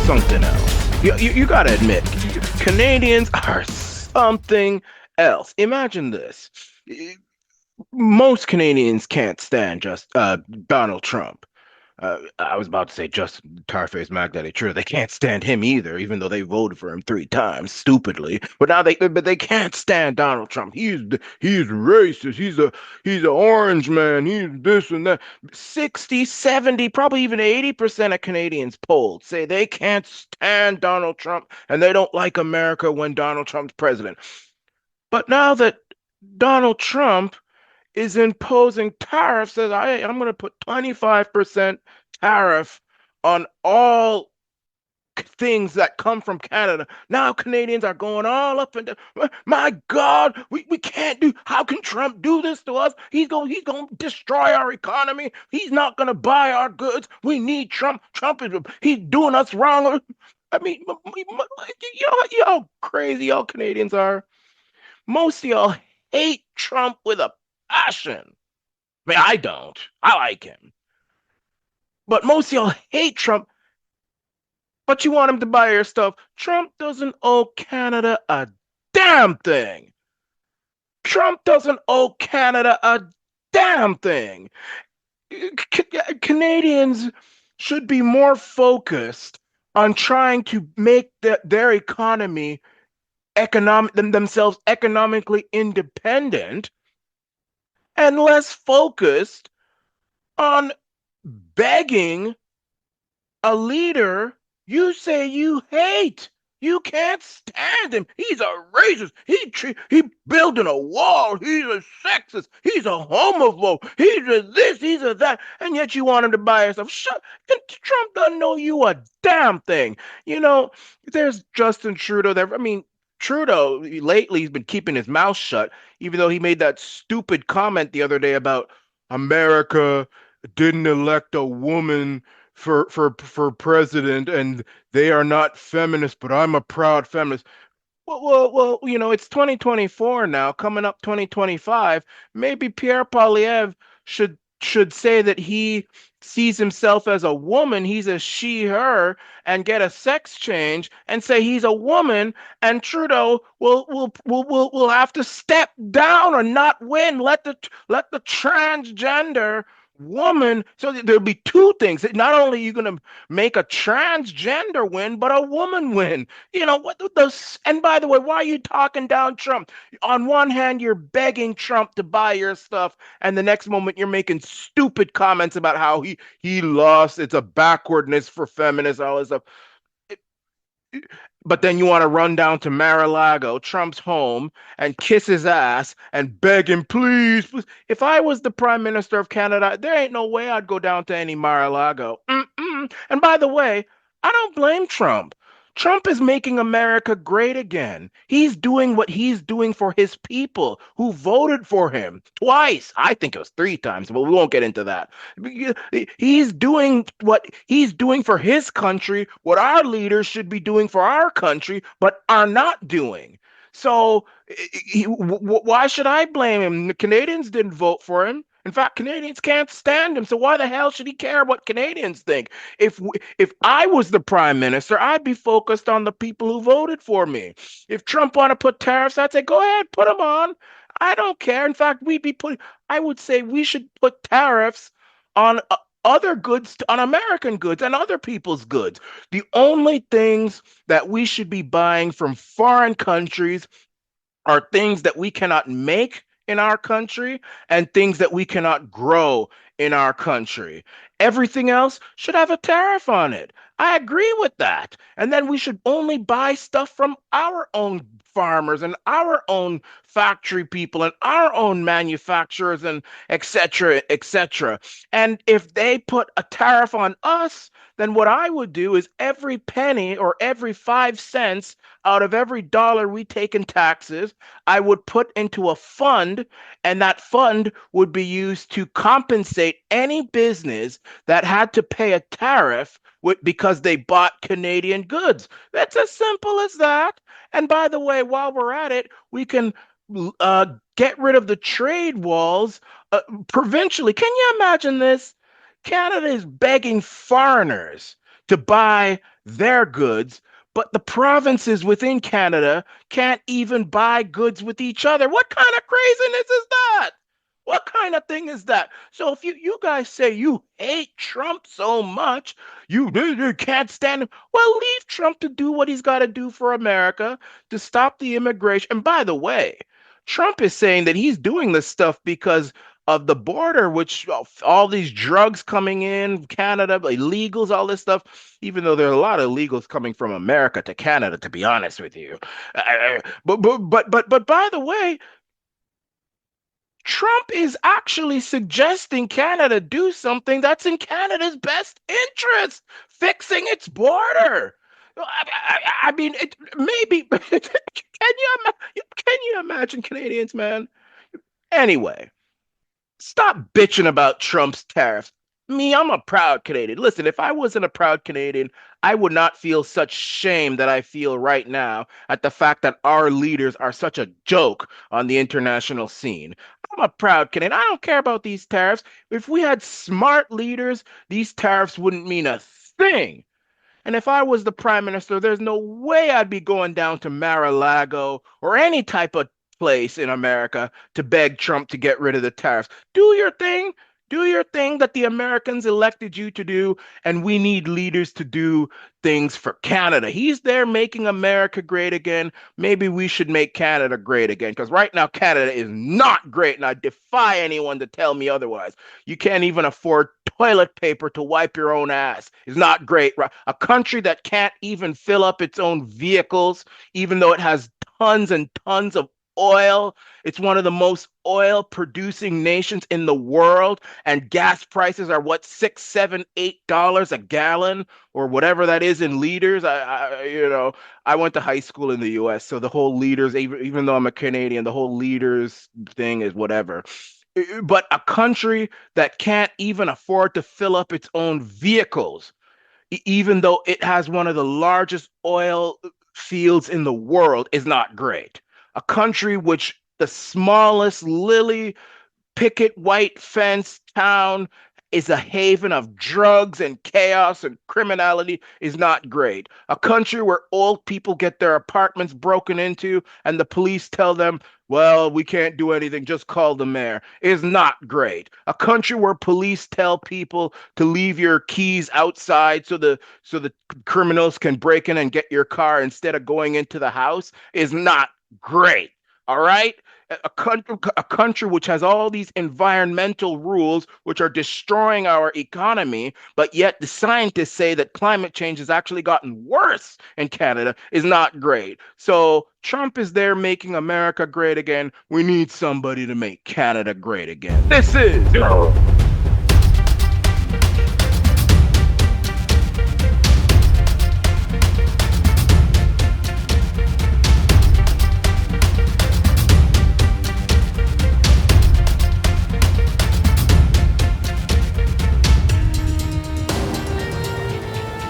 something else. You gotta admit, Canadians are something else. Imagine this. Most Canadians can't stand just Donald Trump. I was about to say Justin Tarface Magdalene. True, they can't stand him either, even though they voted for him 3 times stupidly. But now they can't stand Donald Trump. He's racist. He's an orange man. He's this and that. 60, 70, probably even 80% of Canadians polled say they can't stand Donald Trump and they don't like America when Donald Trump's president. But now that Donald Trump is imposing tariffs, says I'm going to put 25% tariff on all things that come from Canada. Now Canadians are going all up and down. My God, we can't do. How can Trump do this to us? He's going to destroy our economy. He's not going to buy our goods. We need Trump. He's doing us wrong. I mean, y'all crazy y'all Canadians are. Most of y'all hate Trump with a passion. I mean, I don't. I like him. But most of y'all hate Trump, but you want him to buy your stuff. Trump doesn't owe Canada a damn thing. Trump doesn't owe Canada a damn thing. Canadians should be more focused on trying to make their economy themselves economically independent and less focused on begging a leader you say you hate. You can't stand him. He's a racist. He building a wall. He's a sexist. He's a homophobe. He's a this. He's a that. And yet you want him to buy yourself. Trump doesn't know you a damn thing. You know, there's Justin Trudeau there. I mean, Trudeau lately he's been keeping his mouth shut, even though he made that stupid comment the other day about America didn't elect a woman for president, and they are not feminists, but I'm a proud feminist. Well, it's 2024 now, coming up 2025. Maybe Pierre Poilievre should say that he sees himself as a woman, he's a she, her, and get a sex change and say he's a woman, and Trudeau will have to step down or not win. Let the transgender woman, so there'll be two things. Not only are you going to make a transgender win, but a woman win. You know what and by the way, why are you talking down Trump? On one hand, you're begging Trump to buy your stuff, and the next moment you're making stupid comments about how he lost. It's a backwardness for feminists, all this stuff. But then you want to run down to Mar-a-Lago, Trump's home, and kiss his ass and beg him, please, please. If I was the Prime Minister of Canada, there ain't no way I'd go down to any Mar-a-Lago. And by the way, I don't blame Trump. Trump is making America great again. He's doing what he's doing for his people who voted for him twice. I think it was 3 times, but we won't get into that. He's doing what he's doing for his country, what our leaders should be doing for our country, but are not doing. So why should I blame him? The Canadians didn't vote for him. In fact, Canadians can't stand him. So why the hell should he care what Canadians think? If I was the prime minister, I'd be focused on the people who voted for me. If Trump want to put tariffs, I'd say, go ahead, put them on. I don't care. In fact, I would say we should put tariffs on other goods, on American goods and other people's goods. The only things that we should be buying from foreign countries are things that we cannot make in our country and things that we cannot grow in our country. Everything else should have a tariff on it. I agree with that. And then we should only buy stuff from our own farmers and our own factory people and our own manufacturers and et cetera, et cetera. And if they put a tariff on us, then what I would do is every penny or every 5 cents out of every dollar we take in taxes, I would put into a fund, and that fund would be used to compensate any business that had to pay a tariff because they bought Canadian goods. That's as simple as that. And by the way, while we're at it, we can get rid of the trade walls provincially. Can you imagine this? Canada is begging foreigners to buy their goods, but the provinces within Canada can't even buy goods with each other. What kind of craziness is that? What kind of thing is that? So if you guys say you hate Trump so much, you can't stand him. Well, leave Trump to do what he's got to do for America to stop the immigration. And by the way, Trump is saying that he's doing this stuff because of the border, which all these drugs coming in, Canada, illegals, all this stuff, even though there are a lot of illegals coming from America to Canada, to be honest with you. But by the way, Trump is actually suggesting Canada do something that's in Canada's best interest, fixing its border. I mean, maybe. Can you imagine Canadians, man? Anyway, stop bitching about Trump's tariffs. Me, I'm a proud Canadian. Listen, if I wasn't a proud Canadian, I would not feel such shame that I feel right now at the fact that our leaders are such a joke on the international scene. I'm a proud Canadian. I don't care about these tariffs. If we had smart leaders, these tariffs wouldn't mean a thing. And if I was the prime minister, there's no way I'd be going down to Mar-a-Lago or any type of place in America to beg Trump to get rid of the tariffs. Do your thing. Do your thing that the Americans elected you to do, and we need leaders to do things for Canada. He's there making America great again. Maybe we should make Canada great again, because right now Canada is not great, and I defy anyone to tell me otherwise. You can't even afford toilet paper to wipe your own ass. It's not great. A country that can't even fill up its own vehicles, even though it has tons and tons of oil. It's one of the most oil producing nations in the world, and gas prices are what, $6, $7, $8 a gallon, or whatever that is in liters. I went to high school in the U.S., so the whole liters, even though I'm a Canadian, the whole liters thing is whatever. But a country that can't even afford to fill up its own vehicles, even though it has one of the largest oil fields in the world, is not great. A country which the smallest lily picket white fence town is a haven of drugs and chaos and criminality is not great. A country where old people get their apartments broken into and the police tell them, well, we can't do anything, just call the mayor, is not great. A country where police tell people to leave your keys outside so the criminals can break in and get your car instead of going into the house is not great. All right? A country which has all these environmental rules which are destroying our economy, but yet the scientists say that climate change has actually gotten worse in Canada is not great. So Trump is there making America great again. We need somebody to make Canada great again. This is